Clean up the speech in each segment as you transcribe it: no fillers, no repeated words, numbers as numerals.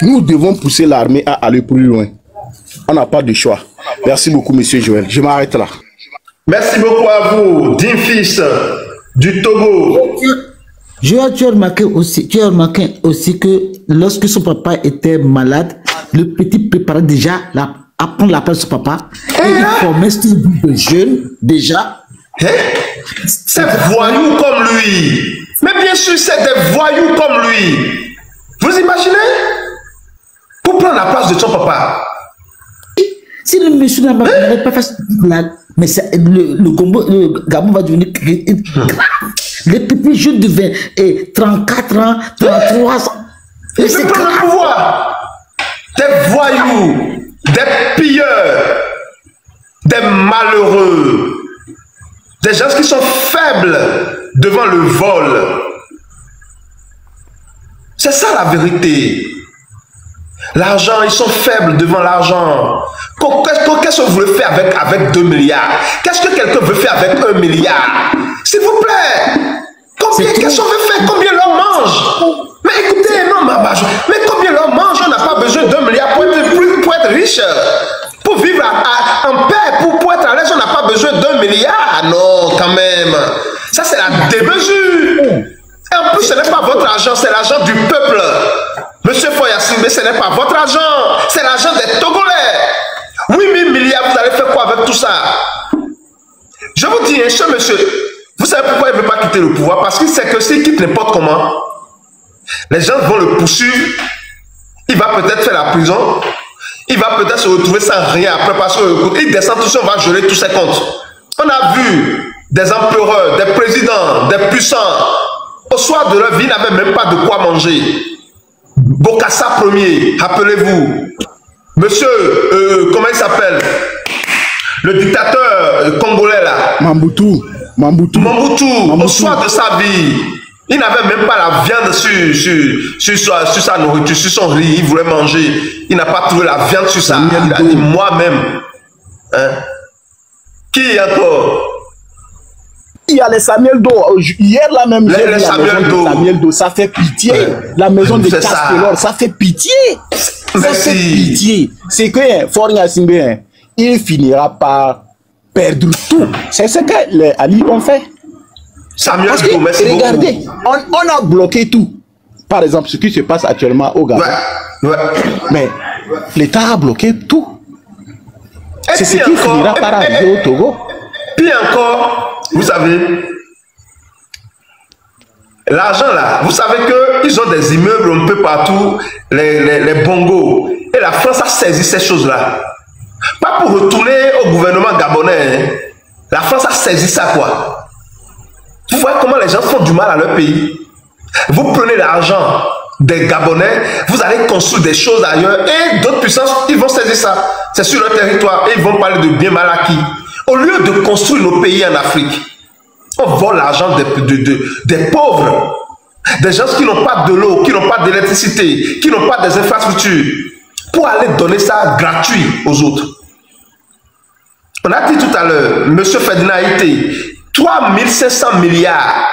Nous devons pousser l'armée à aller plus loin. On n'a pas de choix. Merci beaucoup, monsieur Joël. Je m'arrête là. Merci beaucoup à vous, digne fils du Togo. Joël, tu as remarqué aussi que lorsque son papa était malade, le petit préparait déjà à prendre la place de son papa. Et il formait ce groupe de jeunes déjà. C'est voyous comme lui. Mais bien sûr, c'est des voyous comme lui. Vous imaginez? Pour prendre la place de son papa. Si le monsieur n'avait pas fait ce malade, mais le Gabon va devenir grave. Les petits jeunes de 34 ans, 33 ans. Ils veulent prendre le pouvoir. Des voyous, des pilleurs, des malheureux, des gens qui sont faibles devant le vol. C'est ça la vérité. L'argent, ils sont faibles devant l'argent. Qu'est-ce que vous voulez faire avec 2 milliards? Qu'est-ce que quelqu'un veut faire avec 1 milliard? S'il vous plaît. Qu'est-ce qu'on veut faire? Combien l'on mange? Mais écoutez, non, mais combien l'on mange? On n'a pas besoin d'1 milliard pour être riche. Pour vivre en paix, pour être à l'aise, on n'a pas besoin d'1 milliard. Non, quand même. Ça, c'est la démesure. Et en plus, ce n'est pas votre argent, c'est l'argent du peuple. Monsieur Foyassine, mais ce n'est pas votre argent, c'est l'argent des Togolais. 8 000 milliards, vous allez faire quoi avec tout ça? Je vous dis, ce monsieur, vous savez pourquoi il ne veut pas quitter le pouvoir? Parce qu'il sait que s'il quitte n'importe comment, les gens vont le poursuivre, il va peut-être faire la prison, il va peut-être se retrouver sans rien après parce qu'il descend tout ça, on va geler tous ses comptes. On a vu des empereurs, des présidents, des puissants, au soir de leur vie, ils n'avaient même pas de quoi manger. Bokassa Ier, rappelez-vous. Monsieur, comment il s'appelle? Le dictateur congolais là. Mobutu. Au soir de sa vie, il n'avait même pas la viande sur sa nourriture, sur son riz, il voulait manger. Il n'a pas trouvé la viande sur ça. Il a dit moi-même. Hein? Qui encore? Il y a les Samuel Do. Hier, là même, j'ai vu la maison de Samuel Do. Ça fait pitié. La maison de Castelor, ça fait pitié. Ça fait pitié. C'est que Foria Simbe, il finira par perdre tout. C'est ce que les Ali ont fait. Samuel Do, merci beaucoup. Regardez, on a bloqué tout. Par exemple, ce qui se passe actuellement au Gabon. Mais l'État a bloqué tout. C'est ce qui finira par arriver au Togo. Puis encore, vous savez, l'argent là, vous savez qu'ils ont des immeubles un peu partout, les bongos. Et la France a saisi ces choses-là. Pas pour retourner au gouvernement gabonais. Hein. La France a saisi ça, quoi. Vous voyez comment les gens font du mal à leur pays. Vous prenez l'argent des Gabonais, vous allez construire des choses ailleurs et d'autres puissances, ils vont saisir ça. C'est sur leur territoire et ils vont parler de bien mal acquis. Au lieu de construire nos pays en Afrique, on vole l'argent des pauvres, des gens qui n'ont pas de l'eau, qui n'ont pas d'électricité, qui n'ont pas des infrastructures, pour aller donner ça gratuit aux autres. On a dit tout à l'heure, M. Ferdinand Haïté, 3500 milliards.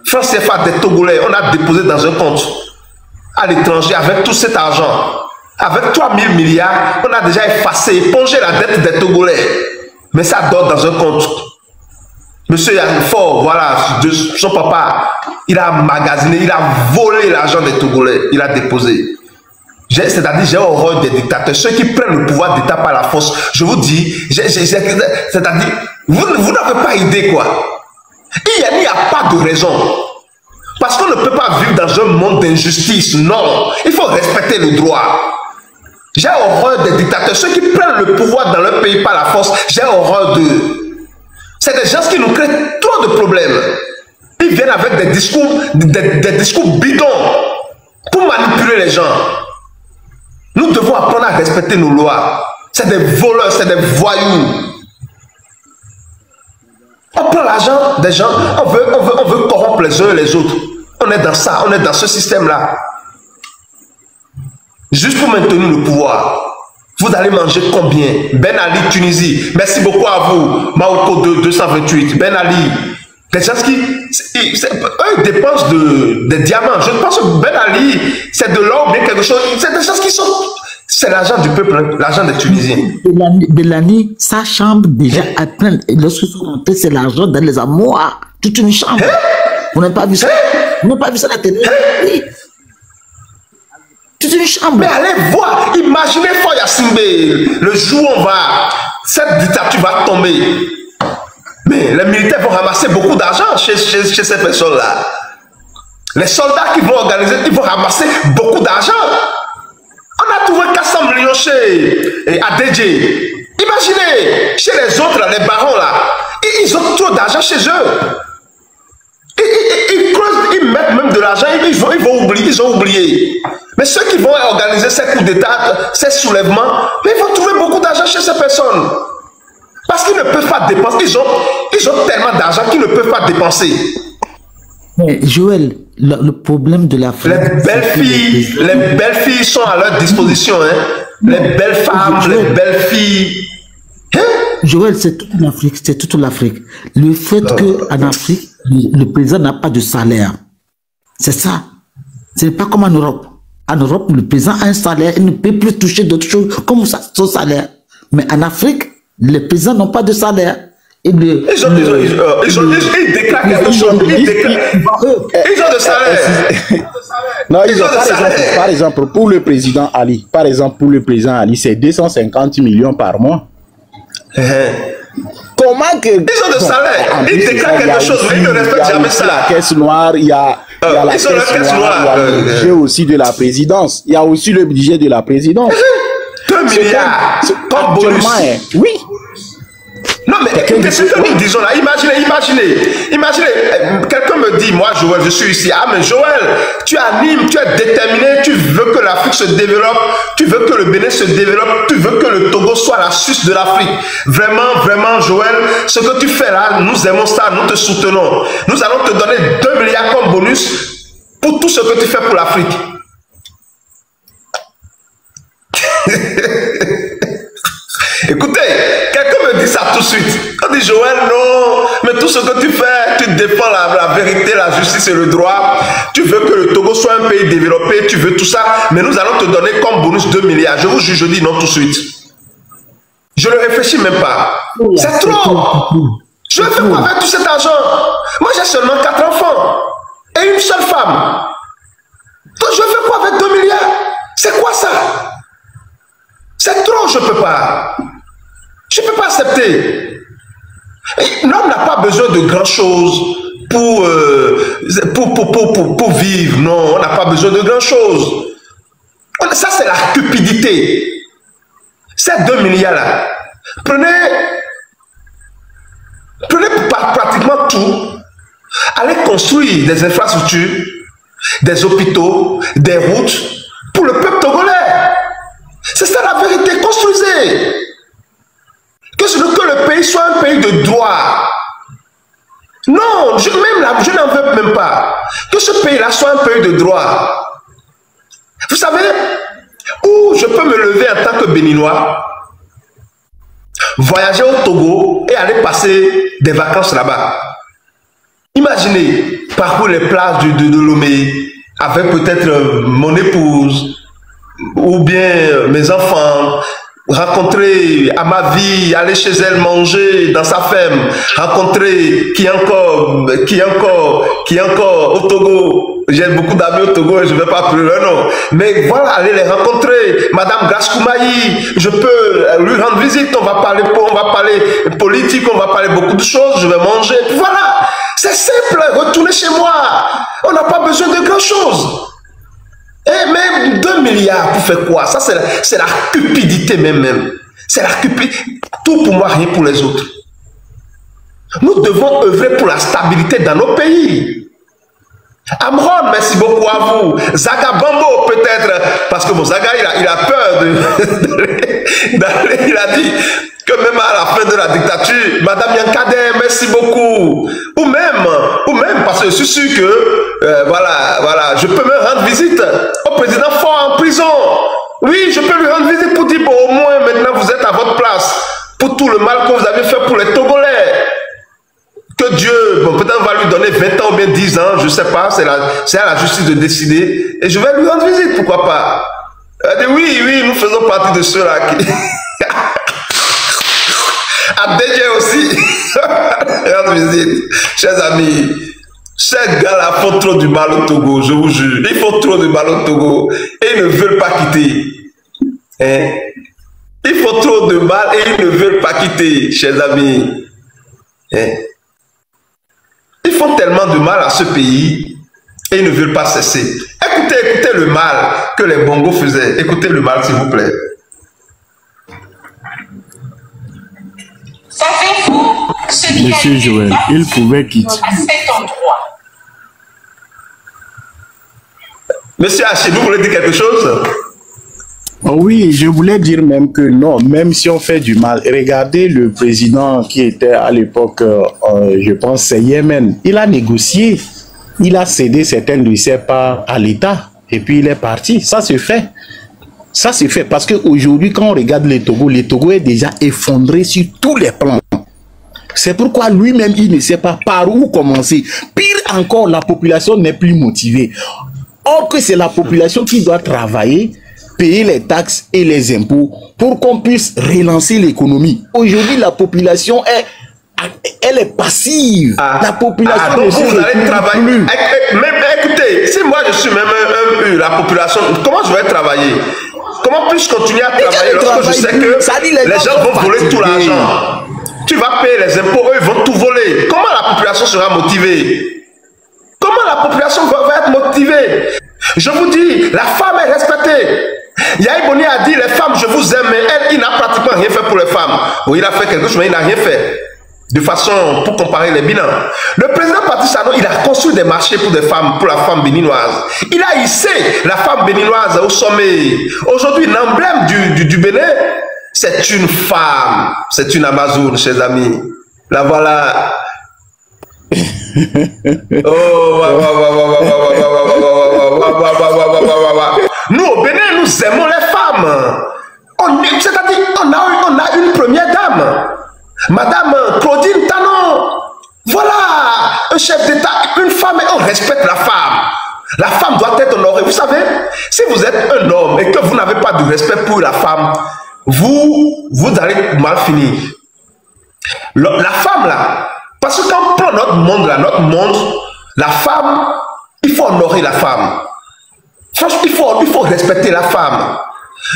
Francs CFA des Togolais, on a déposé dans un compte à l'étranger avec tout cet argent. Avec 3000 milliards, on a déjà effacé, épongé la dette des Togolais. Mais ça dort dans un compte. Monsieur Yann Fort, voilà, de son papa, il a magasiné, il a volé l'argent des Togolais, il a déposé. C'est-à-dire, j'ai horreur des dictateurs, ceux qui prennent le pouvoir d'État par la force. Je vous dis, c'est-à-dire, vous n'avez pas idée, quoi. Il n'y a pas de raison. Parce qu'on ne peut pas vivre dans un monde d'injustice. Non, il faut respecter le droit. J'ai horreur des dictateurs. Ceux qui prennent le pouvoir dans leur pays par la force, j'ai horreur d'eux. C'est des gens qui nous créent trop de problèmes. Ils viennent avec des discours bidons pour manipuler les gens. Nous devons apprendre à respecter nos lois. C'est des voleurs, c'est des voyous. On prend l'argent des gens, on veut corrompre les uns et les autres. On est dans ça, on est dans ce système-là. Juste pour maintenir le pouvoir. Vous allez manger combien? Ben Ali, Tunisie. Merci beaucoup à vous. Maoko 228. Ben Ali. Des gens qui eux dépensent des diamants. Je pense que Ben Ali, c'est de l'or, bien quelque chose. C'est des gens qui sont. C'est l'argent du peuple, l'argent des Tunisiens. Belani, sa chambre déjà à plein. Lorsque vous rentrez, c'est l'argent dans les armoires. Toute une chambre. Vous n'avez pas vu ça? Vous n'avez pas vu ça à la télé? Oui. Toute une chambre. Mais allez voir, imaginez Foya Simbe, le jour où cette dictature va tomber. Mais les militaires vont ramasser beaucoup d'argent chez ces personnes-là. Les soldats qui vont organiser, ils vont ramasser beaucoup d'argent. On a trouvé 400 millions chez ADJ. Imaginez, chez les autres, les barons là, ils ont trop d'argent chez eux. Ils creusent, ils mettent même de l'argent, ils ont oublié. Mais ceux qui vont organiser ces coups d'État, ces soulèvements, ils vont trouver beaucoup d'argent chez ces personnes. Parce qu'ils ne peuvent pas dépenser. Ils ont tellement d'argent qu'ils ne peuvent pas dépenser. Mais Joël, le problème de l'Afrique... Les belles filles sont à leur disposition. Hein? Les belles femmes, les belles filles. Hein? Joël, c'est toute l'Afrique. C'est toute l'Afrique. Le fait qu'en Afrique, le président n'a pas de salaire. C'est ça. Ce n'est pas comme en Europe. En Europe, le président a un salaire. Il ne peut plus toucher d'autres choses comme son salaire. Mais en Afrique, les présidents n'ont pas de salaire. Ils déclarent quelque chose. Ils ont de salaire. Non, ils ont par exemple, pour le président Ali, c'est 250 millions par mois. Comment que... Ils ont de salaire. Ils déclarent quelque chose, mais ils ne respectent jamais ça. La caisse noire, il y a la caisse noire, il y a le budget aussi de la présidence. Il y a aussi le budget de la présidence. 2 milliards comme bonus. Oui. Non, mais qu'est-ce que nous disons là? Imaginez, quelqu'un me dit, moi Joël, je suis ici. Ah, mais Joël, tu animes, tu es déterminé, tu veux que l'Afrique se développe, tu veux que le Bénin se développe, tu veux que le Togo soit la Suisse de l'Afrique. Vraiment, vraiment, Joël, ce que tu fais là, nous aimons ça, nous te soutenons. Nous allons te donner 2 milliards comme bonus pour tout ce que tu fais pour l'Afrique. Écoutez, quelqu'un me dit ça tout de suite. On dit Joël, non, mais tout ce que tu fais, tu défends la vérité, la justice et le droit. Tu veux que le Togo soit un pays développé, tu veux tout ça, mais nous allons te donner comme bonus 2 milliards. Je vous jure, je dis non tout de suite. Je ne réfléchis même pas. C'est trop. Je vais faire quoi avec tout cet argent? Moi, j'ai seulement 4 enfants et une seule femme. Donc, je vais faire quoi avec 2 milliards? C'est quoi ça? C'est trop, je ne peux pas. Je ne peux pas accepter. L'homme n'a pas besoin de grand-chose pour vivre. Non, on n'a pas besoin de grand-chose. Ça, c'est la cupidité. Ces 2 milliards-là, prenez pratiquement tout. Allez construire des infrastructures, des hôpitaux, des routes pour le peuple togolais. C'est ça la vérité, construisez. Que le pays soit un pays de droit. Non, je n'en veux même pas. Que ce pays-là soit un pays de droit. Vous savez, où je peux me lever en tant que Béninois, voyager au Togo et aller passer des vacances là-bas. Imaginez, parcourir les plages de Lomé avec peut-être mon épouse, ou bien mes enfants, rencontrer à ma vie, aller chez elle manger dans sa ferme, rencontrer qui encore au Togo. J'ai beaucoup d'amis au Togo et je ne vais pas pleurer, non. Mais voilà, aller les rencontrer. Madame Grace Koumaï, je peux lui rendre visite, on va parler politique, on va parler beaucoup de choses, je vais manger. Voilà, c'est simple, retourner chez moi. On n'a pas besoin de grand chose. Et même 2 milliards pour faire quoi? Ça, c'est la cupidité même. C'est la cupidité. Tout pour moi, rien pour les autres. Nous devons œuvrer pour la stabilité dans nos pays. Amron, merci beaucoup à vous. Zaga Bambo, peut-être, parce que bon, Zaga, il a peur il a dit que même à la fin de la dictature, Madame Yankade, merci beaucoup. Ou même, parce que je suis sûr que, voilà, je peux me rendre visite au président Faure en prison. Oui, je peux lui rendre visite pour dire, bon, au moins, maintenant, vous êtes à votre place pour tout le mal que vous avez fait pour les Togolais. Que Dieu, bon, peut-être on va lui donner 20 ans ou bien 10 ans, je ne sais pas, c'est à la justice de décider. Et je vais lui rendre visite, pourquoi pas. Elle dit oui, nous faisons partie de ceux-là qui... Abdéjé aussi, rendre visite. Chers amis, ces gars-là font trop du mal au Togo, je vous jure. Ils font trop de mal au Togo et ils ne veulent pas quitter. Hein? Ils font trop de mal et ils ne veulent pas quitter, chers amis. Hein? Ils font tellement de mal à ce pays et ils ne veulent pas cesser. Écoutez le mal que les Bongos faisaient. Écoutez le mal, s'il vous plaît. Savez-vous ce qui Monsieur Joël, il pouvait quitter. à cet endroit? Monsieur Haché, vous voulez dire quelque chose? Oh oui, je voulais dire même que non, même si on fait du mal, regardez le président qui était à l'époque, je pense, c'est Yémen. Il a négocié, il a cédé certaines de ses parts à l'État et puis il est parti. Ça se fait. Ça se fait parce qu'aujourd'hui, quand on regarde le Togo est déjà effondré sur tous les plans. C'est pourquoi lui-même, il ne sait pas par où commencer. Pire encore, la population n'est plus motivée. Or que c'est la population qui doit travailler, payer les taxes et les impôts pour qu'on puisse relancer l'économie. Aujourd'hui, la population elle est passive. La population donc ne vous allez travailler. plus. Même, écoutez, si moi je suis même la population, comment je vais travailler? Comment puis-je continuer à travailler lorsque je sais que les gens vont voler tout l'argent? Tu vas payer les impôts, eux ils vont tout voler. Comment la population sera motivée? Comment la population va être motivée? Je vous dis, la femme est respectée. Yahi Boni a dit, les femmes, je vous aime, mais elle, il n'a pratiquement rien fait pour les femmes. Oui, il a fait quelque chose, mais il n'a rien fait. De façon, pour comparer les bilans. Le président Patrice Talon, il a construit des marchés pour des femmes, pour la femme béninoise. Il a hissé la femme béninoise au sommet. Aujourd'hui, l'emblème du Bénin, c'est une femme. C'est une Amazone, chers amis. La voilà. Nous, au Bénin, nous aimons les femmes. C'est-à-dire, on a une première dame. Madame Claudine Talon, voilà, un chef d'État, une femme, et on respecte la femme. La femme doit être honorée. Vous savez, si vous êtes un homme et que vous n'avez pas de respect pour la femme, vous allez mal finir. La femme là, parce que quand on prend notre monde, la femme, il faut honorer la femme. Franchement, il faut respecter la femme.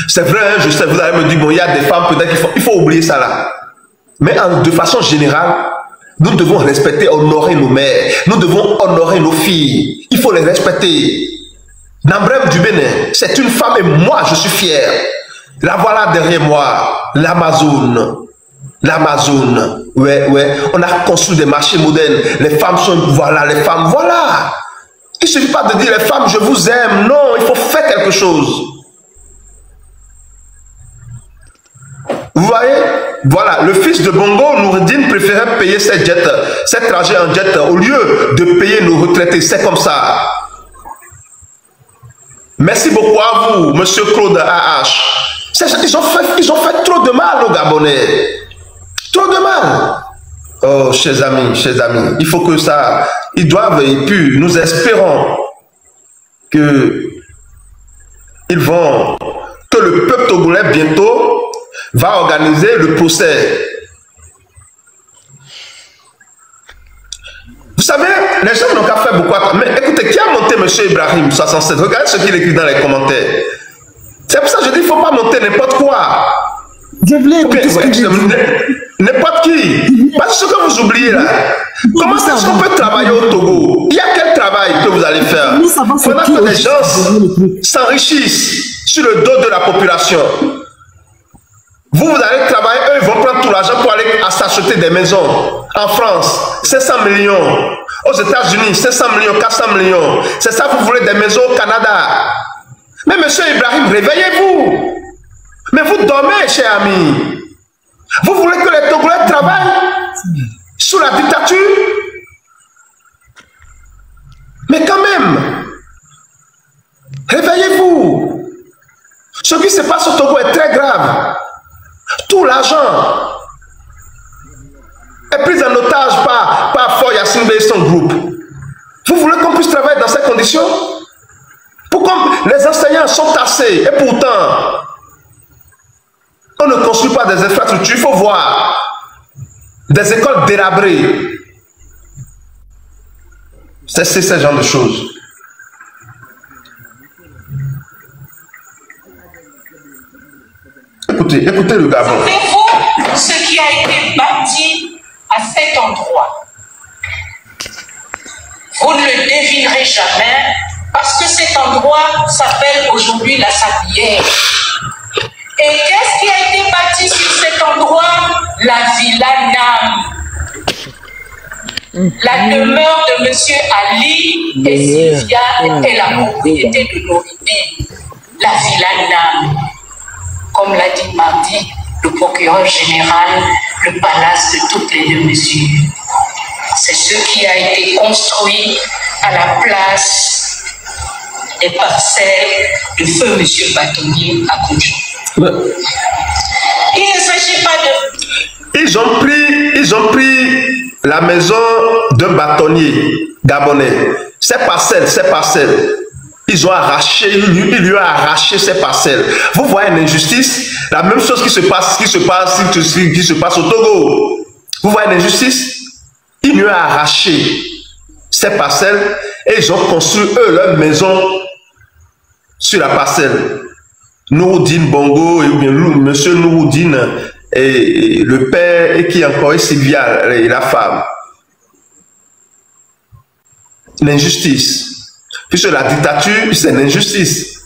C'est vrai, je sais, vous allez me dire, bon, il y a des femmes, peut-être qu'il faut oublier ça là. Mais de façon générale, nous devons respecter, honorer nos mères. Nous devons honorer nos filles. Il faut les respecter. Nambrem du Bénin, c'est une femme et moi, je suis fier. La voilà derrière moi, l'Amazone. L'Amazone. Ouais. On a construit des marchés modernes. Les femmes sont, voilà, les femmes, voilà. Il ne suffit pas de dire, les femmes, je vous aime. Non, il faut faire quelque chose. Vous voyez? Voilà, le fils de Bongo, Noureddine, préférait payer ses trajets en jet au lieu de payer nos retraités. C'est comme ça. Merci beaucoup à vous, monsieur Claude AH. Ils ont fait trop de mal aux Gabonais. Trop de mal. Oh, chers amis, il faut que ça... Ils doivent, et puis nous espérons que le peuple togolais bientôt va organiser le procès. Vous savez, les gens n'ont qu'à faire beaucoup. Mais écoutez, qui a monté M. Ibrahim 67? Regardez ce qu'il écrit dans les commentaires. C'est pour ça que je dis qu'il ne faut pas monter n'importe quoi. Je voulais n'importe qui. Parce que ce que vous oubliez là, comment est-ce qu'on peut travailler au Togo? Il y a quel travail que vous allez faire? Pendant que les gens s'enrichissent sur le dos de la population. Vous allez travailler, eux ils vont prendre tout l'argent pour aller s'acheter des maisons. En France, 500 millions. Aux États-Unis, 500 millions, 400 millions. C'est ça, vous voulez des maisons au Canada. Mais monsieur Ibrahim, réveillez-vous. Mais vous dormez, cher ami. Vous voulez que les Togolais travaillent sous la dictature? Mais quand même, réveillez-vous. Ce qui se passe au Togo est très grave. Tout l'argent est pris en otage par transport Yassine Bey et son groupe. Vous voulez qu'on puisse travailler dans ces conditions? Pourquoi les enseignants sont tassés et pourtant on ne construit pas des infrastructures? Il faut voir des écoles délabrées. C'est ce genre de choses. Écoutez le Gabon. Savez-vous ce qui a été bâti à cet endroit? Vous ne le devinerez jamais parce que cet endroit s'appelle aujourd'hui la Sablière. Et qu'est-ce qui a été bâti sur cet endroit? La Villa Nam. La demeure de M. Ali et Sylvia était la propriété de l'origine. La Villa Nam. Comme l'a dit mardi le procureur général, le palace de toutes les deux mesures. C'est ce qui a été construit à la place des parcelles de feu M. Bâtonnier à Koudjou. Il ne s'agit pas de... Ils ont pris la maison d'un bâtonnier gabonais. Ces parcelles. Ils ont arraché, il lui a arraché ses parcelles. Vous voyez l'injustice? La même chose qui se passe au Togo. Vous voyez l'injustice? Il lui a arraché ses parcelles et ils ont construit eux leur maison sur la parcelle. Nouroudine Bongo, et bien monsieur Nouroudine et le père et qui encore est Sylvia et la femme. L'injustice. Puisque la dictature, c'est l'injustice.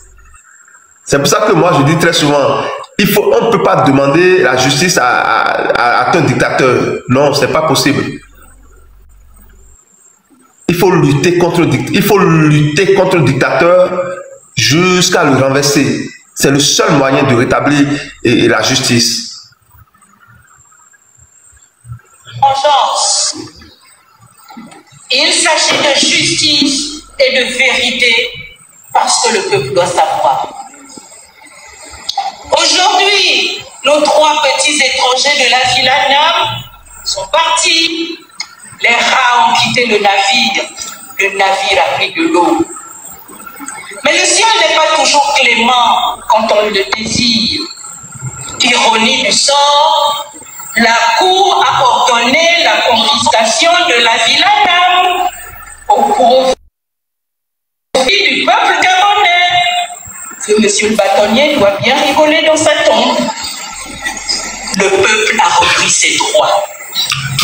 C'est pour ça que moi je dis très souvent, on ne peut pas demander la justice à un dictateur. Non, ce n'est pas possible. Il faut lutter contre le dictateur jusqu'à le renverser. C'est le seul moyen de rétablir la justice. Vengeance. Il s'agit de justice et de vérité parce que le peuple doit savoir. Aujourd'hui, nos 3 petits étrangers de la Villa Nam sont partis. Les rats ont quitté le navire. Le navire a pris de l'eau. Mais le ciel n'est pas toujours clément quand on le désire. Ironie du sort, la Cour a ordonné la confiscation de la Villa Nam au profit du peuple gabonais. Que monsieur le bâtonnier doit bien rigoler dans sa tombe. Le peuple a repris ses droits.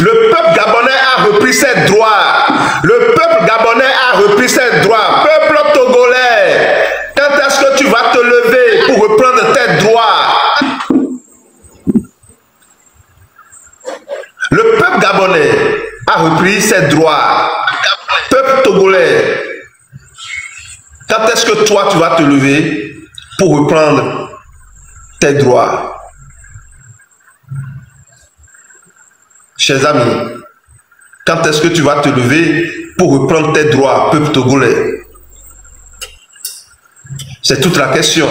Le peuple gabonais a repris ses droits. Le peuple gabonais a repris ses droits. Peuple togolais, quand est-ce que tu vas te lever pour reprendre tes droits? Le peuple gabonais a repris ses droits. Peuple togolais, quand est-ce que toi tu vas te lever pour reprendre tes droits? Chers amis, quand est-ce que tu vas te lever pour reprendre tes droits, peuple togolais? C'est toute la question.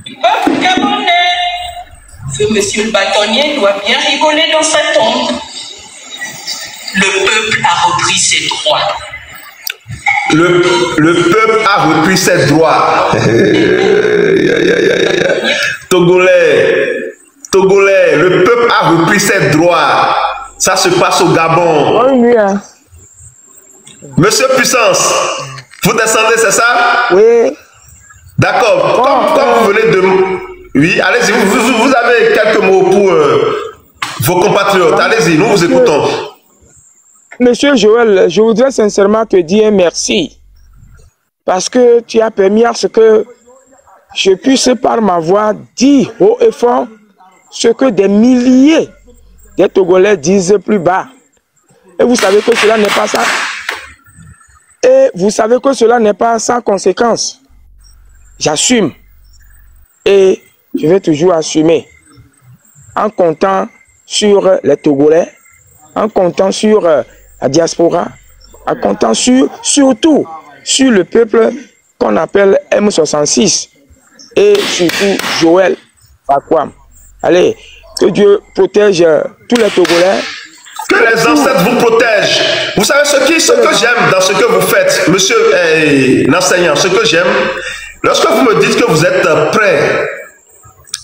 Peuple gabonais, ce monsieur le bâtonnier doit bien rigoler dans sa tombe. Le peuple a repris ses droits. Le peuple a repris ses droits. Togolais, le peuple a repris ses droits. Ça se passe au Gabon. Monsieur Puissance, vous descendez, c'est ça? Oui. D'accord. Comme vous venez de... Oui, allez-y, vous avez quelques mots pour vos compatriotes. Allez-y, nous vous écoutons. Monsieur Joël, je voudrais sincèrement te dire merci. Parce que tu as permis à ce que je puisse par ma voix dire haut et fort ce que des milliers de Togolais disent plus bas. Et vous savez que cela n'est pas ça. Et vous savez que cela n'est pas sans conséquence. J'assume. Et je vais toujours assumer. En comptant sur les Togolais, en comptant sur la diaspora, en comptant surtout sur le peuple qu'on appelle M66 et surtout Joël Pakwam. Allez, Que Dieu protège tous les Togolais. Que les ancêtres vous protègent. Vous savez ce que j'aime dans ce que vous faites, monsieur l'enseignant, ce que j'aime, lorsque vous me dites que vous êtes prêt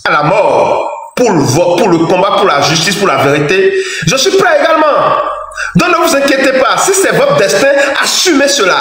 à la mort pour le combat, pour la justice, pour la vérité, je suis prêt également. Donc ne vous inquiétez pas, si c'est votre destin, assumez cela.